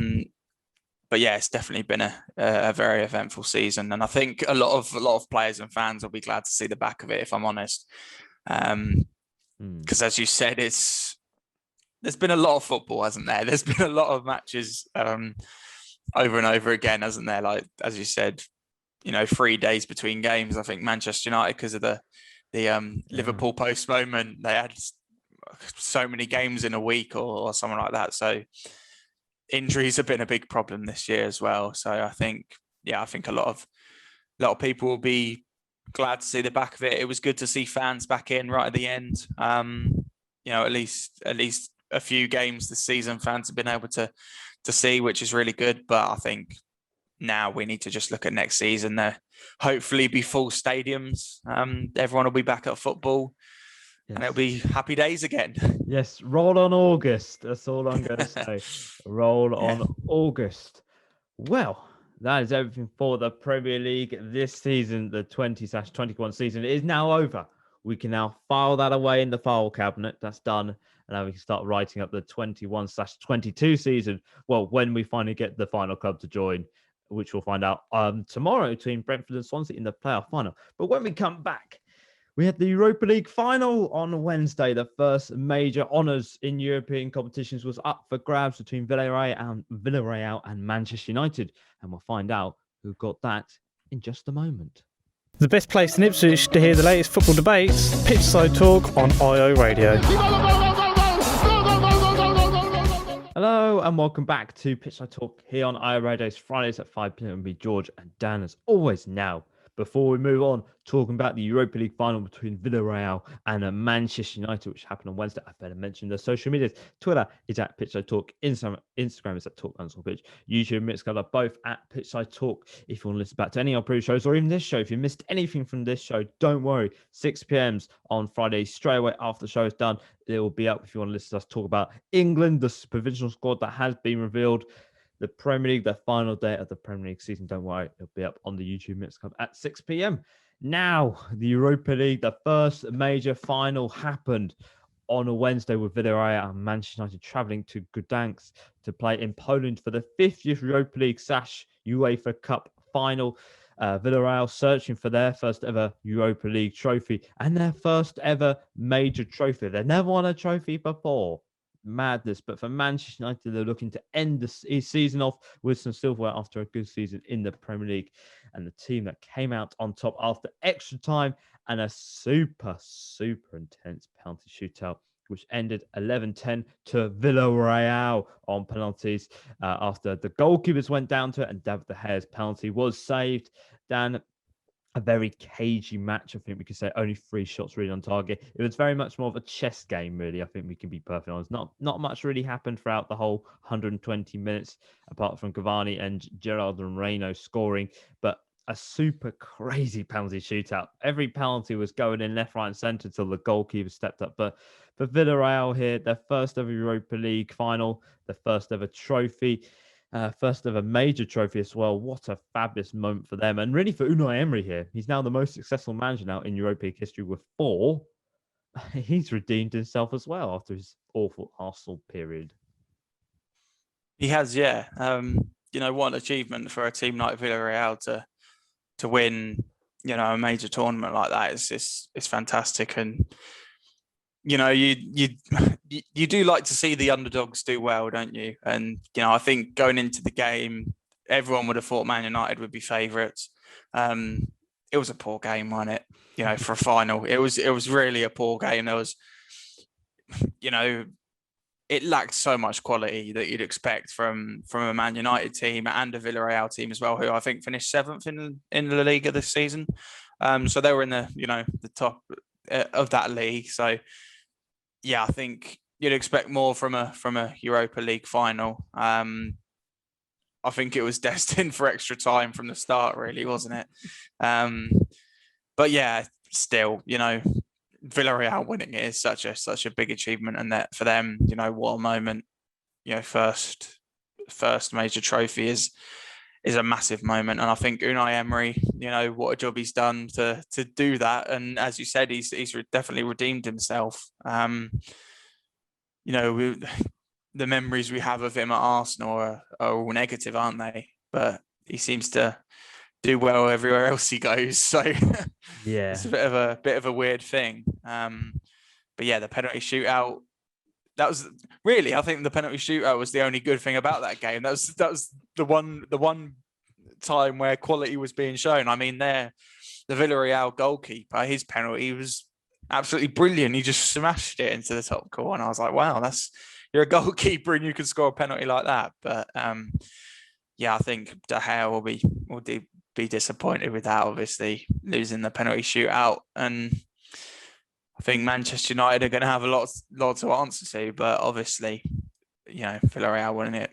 [SPEAKER 3] yeah, it's definitely been a very eventful season, and I think a lot of players and fans will be glad to see the back of it, if I'm honest, because as you said, there's been a lot of football, hasn't there? There's been a lot of matches over and over again, hasn't there? Like, as you said, 3 days between games. I think Manchester United, because of the Liverpool postponement, they had so many games in a week or something like that. So injuries have been a big problem this year as well. So I think a lot of people will be glad to see the back of it. It was good to see fans back in right at the end. At least a few games this season fans have been able to see, which is really good. But I think now we need to just look at next season. There hopefully be full stadiums. Everyone will be back at football. Yes. And it'll be happy days again.
[SPEAKER 1] Yes, roll on August. That's all I'm going to say. Roll on August. Well, that is everything for the Premier League this season. The 20/21 season is now over. We can now file that away in the file cabinet. That's done. And now we can start writing up the 21/22 season. Well, when we finally get the final club to join, which we'll find out tomorrow between Brentford and Swansea in the playoff final. But when we come back, we had the Europa League final on Wednesday. The first major honours in European competitions was up for grabs between Villarreal and Manchester United. And we'll find out who got that in just a moment.
[SPEAKER 4] The best place in Ipswich to hear the latest football debates, Pitchside Talk on IO Radio.
[SPEAKER 1] Hello and welcome back to Pitchside Talk here on IO Radio's Fridays at 5 p.m. with me, George and Dan, as always. Now, before we move on, talking about the Europa League final between Villarreal and Manchester United, which happened on Wednesday. I better mention the social medias. Twitter is at Pitchside Talk. Instagram is at Talk_Pitch. YouTube and Mixcloud are both at Pitchside Talk. If you want to listen back to any of our previous shows or even this show, if you missed anything from this show, don't worry. 6 p.m. on Friday, straight away after the show is done. It will be up if you want to listen to us talk about England, the provisional squad that has been revealed. The Premier League, the final day of the Premier League season. Don't worry, it'll be up on the YouTube Mix Club at 6 p.m. Now, the Europa League, the first major final happened on a Wednesday with Villarreal and Manchester United travelling to Gdansk to play in Poland for the 50th Europa League / UEFA Cup final. Villarreal searching for their first ever Europa League trophy and their first ever major trophy. They've never won a trophy before. Madness. But for Manchester United, they're looking to end the season off with some silverware after a good season in the Premier League. And the team that came out on top after extra time and a super intense penalty shootout, which ended 11-10 to Villarreal on penalties after the goalkeepers went down to it and David De Gea's penalty was saved. Dan, a very cagey match, I think we could say. Only 3 shots really on target. It was very much more of a chess game, really. I think we can be perfectly honest. Not much really happened throughout the whole 120 minutes, apart from Cavani and Gerard and Moreno scoring. But a super crazy penalty shootout. Every penalty was going in left, right, and centre till the goalkeeper stepped up. But for Villarreal here, their first ever Europa League final, the first ever trophy. First ever major trophy as well. What a fabulous moment for them. And really for Unai Emery here. He's now the most successful manager now in Europa League history with 4. He's redeemed himself as well after his awful Arsenal period.
[SPEAKER 3] He has, yeah. What an achievement for a team like Villarreal to win, a major tournament like that. It's fantastic. And you do like to see the underdogs do well, don't you? And I think going into the game, everyone would have thought Man United would be favourites. It was a poor game, wasn't it? For a final, it was really a poor game. There was, it lacked so much quality that you'd expect from a Man United team and a Villarreal team as well, who I think finished 7th in La Liga this season. So they were in the top of that league. So yeah, I think you'd expect more from a Europa League final. I think it was destined for extra time from the start, really, wasn't it? But yeah, still, Villarreal winning it is such a big achievement, and that for them, what a moment. First major trophy is a massive moment, and I think Unai Emery, what a job he's done to do that. And as you said, he's definitely redeemed himself. The memories we have of him at Arsenal are all negative, aren't they? But he seems to do well everywhere else he goes. So yeah, it's a bit of a weird thing. But yeah, the penalty shootout, that was really, I think the penalty shootout was the only good thing about that game. That was the one time where quality was being shown. I mean, the Villarreal goalkeeper, his penalty was absolutely brilliant. He just smashed it into the top corner. I was like, wow, you're a goalkeeper and you can score a penalty like that. But I think De Gea will be disappointed with that, obviously, losing the penalty shootout. And I think Manchester United are going to have a lot to answer to, but obviously, Villarreal winning it,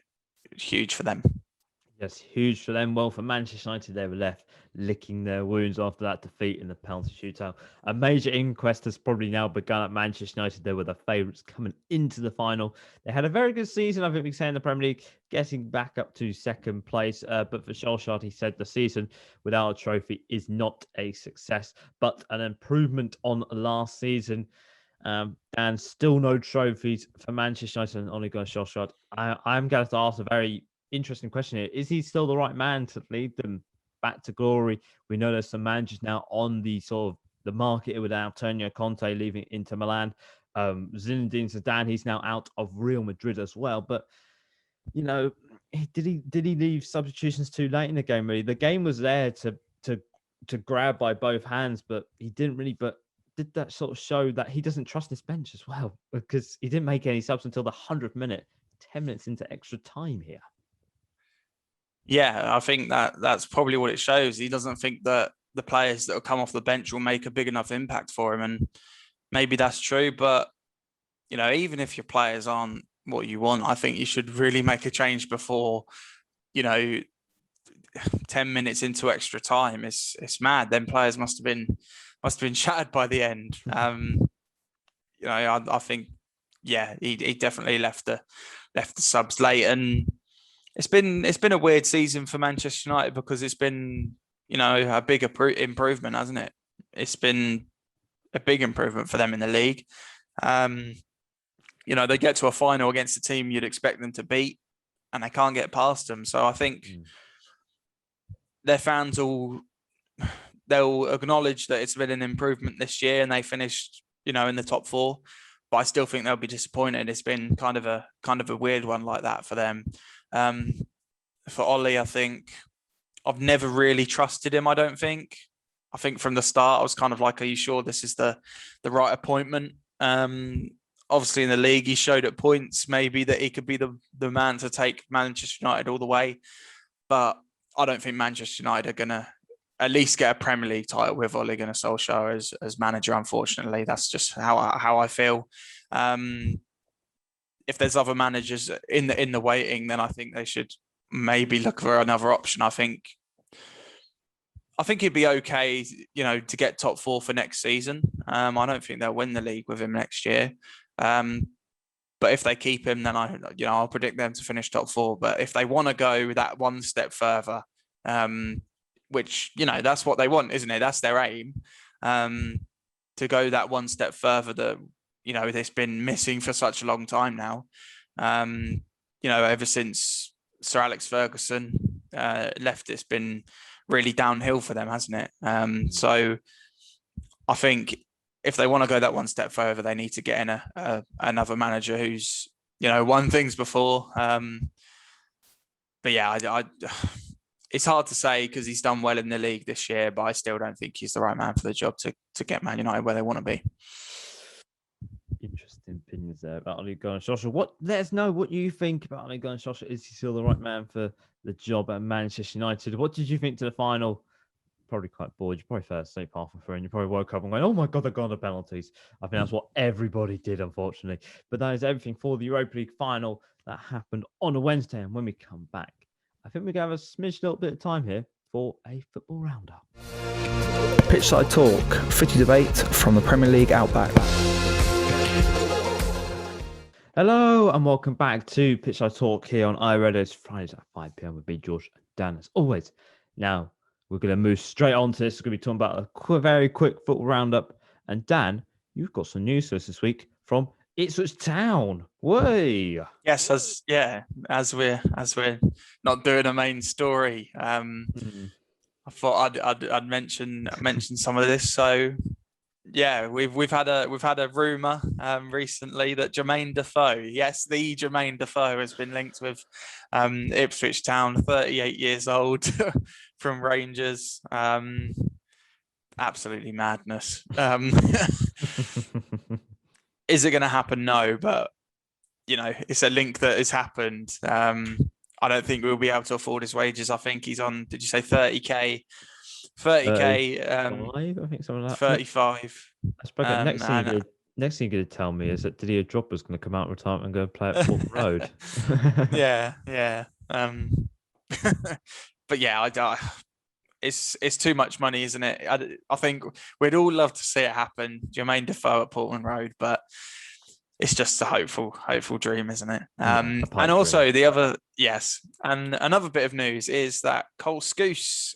[SPEAKER 3] huge for them.
[SPEAKER 1] Yes, huge for them. Well, for Manchester United, they were left licking their wounds after that defeat in the penalty shootout. A major inquest has probably now begun at Manchester United. They were the favourites coming into the final. They had a very good season, I think we say, in the Premier League, getting back up to second place. But for Solskjaer, he said the season without a trophy is not a success, but an improvement on last season. And still no trophies for Manchester United and Ole Gunnar Solskjaer. I'm going to ask a very interesting question here. Is he still the right man to lead them back to glory? We know there's some managers now on the sort of the market with Antonio Conte leaving Inter Milan. Zinedine Zidane, he's now out of Real Madrid as well. But, did he leave substitutions too late in the game, really? The game was there to grab by both hands, but he didn't really. But did that sort of show that he doesn't trust his bench as well? Because he didn't make any subs until the 100th minute, 10 minutes into extra time here.
[SPEAKER 3] Yeah, I think that's probably what it shows. He doesn't think that the players that will come off the bench will make a big enough impact for him. And maybe that's true. But, even if your players aren't what you want, I think you should really make a change before, 10 minutes into extra time. It's mad. Then players must have been shattered by the end. I think, he definitely left the subs late. And it's been a weird season for Manchester United because it's been, a big improvement, hasn't it? It's been a big improvement for them in the league. They get to a final against a team you'd expect them to beat, and they can't get past them. So I think their fans they'll acknowledge that it's been an improvement this year, and they finished, in the top 4. But I still think they'll be disappointed. It's been kind of a weird one like that for them. For Ollie, I think I've never really trusted him. I don't think. I think from the start I was kind of like, "Are you sure this is the right appointment?" Obviously, in the league, he showed at points maybe that he could be the man to take Manchester United all the way. But I don't think Manchester United are going to at least get a Premier League title with Ole Gunnar Solskjaer as manager. Unfortunately, that's just how I feel. If there's other managers in the waiting, then I think they should maybe look for another option. I think he'd be okay, to get top 4 for next season. I don't think they'll win the league with him next year. But if they keep him, then I'll predict them to finish top 4. But if they want to go that one step further, which, that's what they want, isn't it? That's their aim, to go that one step further that, it's been missing for such a long time now. Ever since Sir Alex Ferguson left, it's been really downhill for them, hasn't it? So I think if they want to go that one step further, they need to get in another manager who's, won things before. But yeah, it's hard to say because he's done well in the league this year, but I still don't think he's the right man for the job to get Man United where they want to be.
[SPEAKER 1] Interesting opinions there about Ole Gunnar Solskjaer. Let us know what you think about Ole Gunnar Solskjaer. Is he still the right man for the job at Manchester United? What did you think to the final? Probably quite bored. You probably fell asleep halfway through, and you probably woke up and went, "Oh my god, they're gone to penalties." I think that's what everybody did, unfortunately. But that is everything for the Europa League final that happened on a Wednesday. And when we come back, I think we're going to have a smidge little bit of time here for a football roundup.
[SPEAKER 5] Pitchside talk, footy debate from the Premier League Outback.
[SPEAKER 1] Hello and welcome back to Pitchside Talk here on iRadio's Fridays at 5 p.m. with me, George and Dan, as always. Now, we're going to move straight on to this. We're going to be talking about a very quick football roundup. And Dan, you've got some news for us this week from Ipswich Town. Way.
[SPEAKER 3] Yes, as we're not doing a main story, I thought I'd mention some of this. So Yeah, we've had a rumor recently that Jermaine Defoe, yes, the Jermaine Defoe, has been linked with Ipswich Town, 38 years old, from Rangers. Absolutely madness. Is it going to happen? No, but it's a link that has happened. I don't think we'll be able to afford his wages. I think he's on. Did you say 30k? 30k.
[SPEAKER 1] 35, I think something like that.
[SPEAKER 3] 35.
[SPEAKER 1] I suppose next thing you're going to tell me is that Didier Drogba's going to come out of retirement and go play at Portman Road.
[SPEAKER 3] Yeah. But yeah, it's too much money, isn't it? I think we'd all love to see it happen. Jermaine Defoe at Portman Road, but it's just a hopeful dream, isn't it? And also and another bit of news is that Cole Scouse,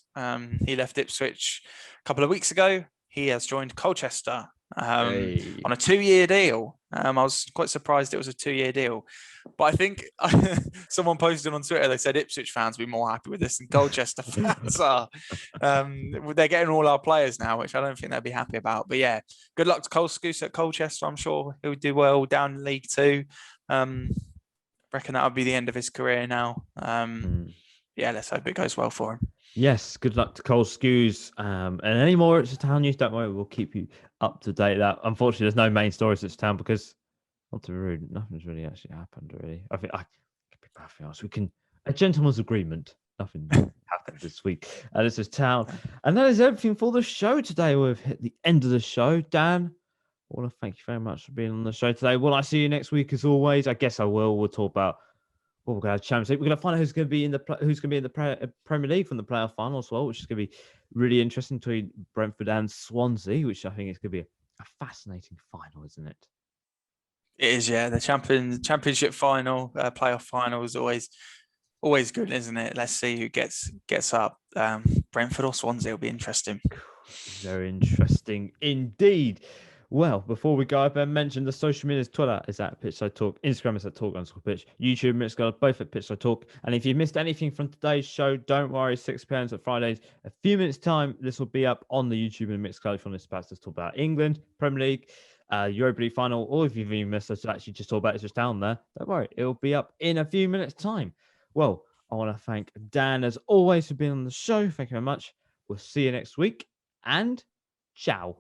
[SPEAKER 3] he left Ipswich a couple of weeks ago. He has joined Colchester on a 2-year deal. I was quite surprised it was a 2-year deal, but I think someone posted on Twitter, they said Ipswich fans will be more happy with this than Colchester fans are. They're getting all our players now, which I don't think they'll be happy about. But yeah, good luck to Cole Scouse at Colchester. I'm sure he'll do well down in League 2. Reckon that'll be the end of his career now. Yeah, let's hope it goes well for him.
[SPEAKER 1] Yes, good luck to Cole Scouse. And any more Ipswich Town news, don't worry, we'll keep you up to date. That unfortunately, there's no main stories at Ipswich Town because, not to be rude, nothing's really actually happened. Really, I think I can be perfectly honest. A gentleman's agreement. Nothing happened this week at Ipswich Town, and that is everything for the show today. We've hit the end of the show. Dan, I want to thank you very much for being on the show today. Will I see you next week as always? I guess I will. We'll talk about. Well, we're going to have Champions League. We're going to find out who's going to be in the Premier League from the playoff final as well, which is going to be really interesting between Brentford and Swansea, which I think is going to be a fascinating final, isn't it?
[SPEAKER 3] It is, yeah. The championship final, playoff final is always good, isn't it? Let's see who gets up. Brentford or Swansea will be interesting.
[SPEAKER 1] Very interesting indeed. Well, before we go, I mentioned the social medias. Twitter is at Pitchside Talk. Instagram is at Talk_Pitch. YouTube, Mixcloud, both at Pitchside Talk. And if you missed anything from today's show, don't worry. 6 p.m. at Fridays. A few minutes' time, this will be up on the YouTube and Mixcloud if you want to talk about England, Premier League, Europa League Final, or if you've even missed us, actually just talk about it just down there. Don't worry. It will be up in a few minutes' time. Well, I want to thank Dan, as always, for being on the show. Thank you very much. We'll see you next week. And ciao.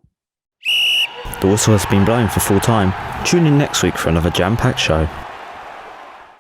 [SPEAKER 5] The whistle has been blown for full time. Tune in next week for another jam-packed show.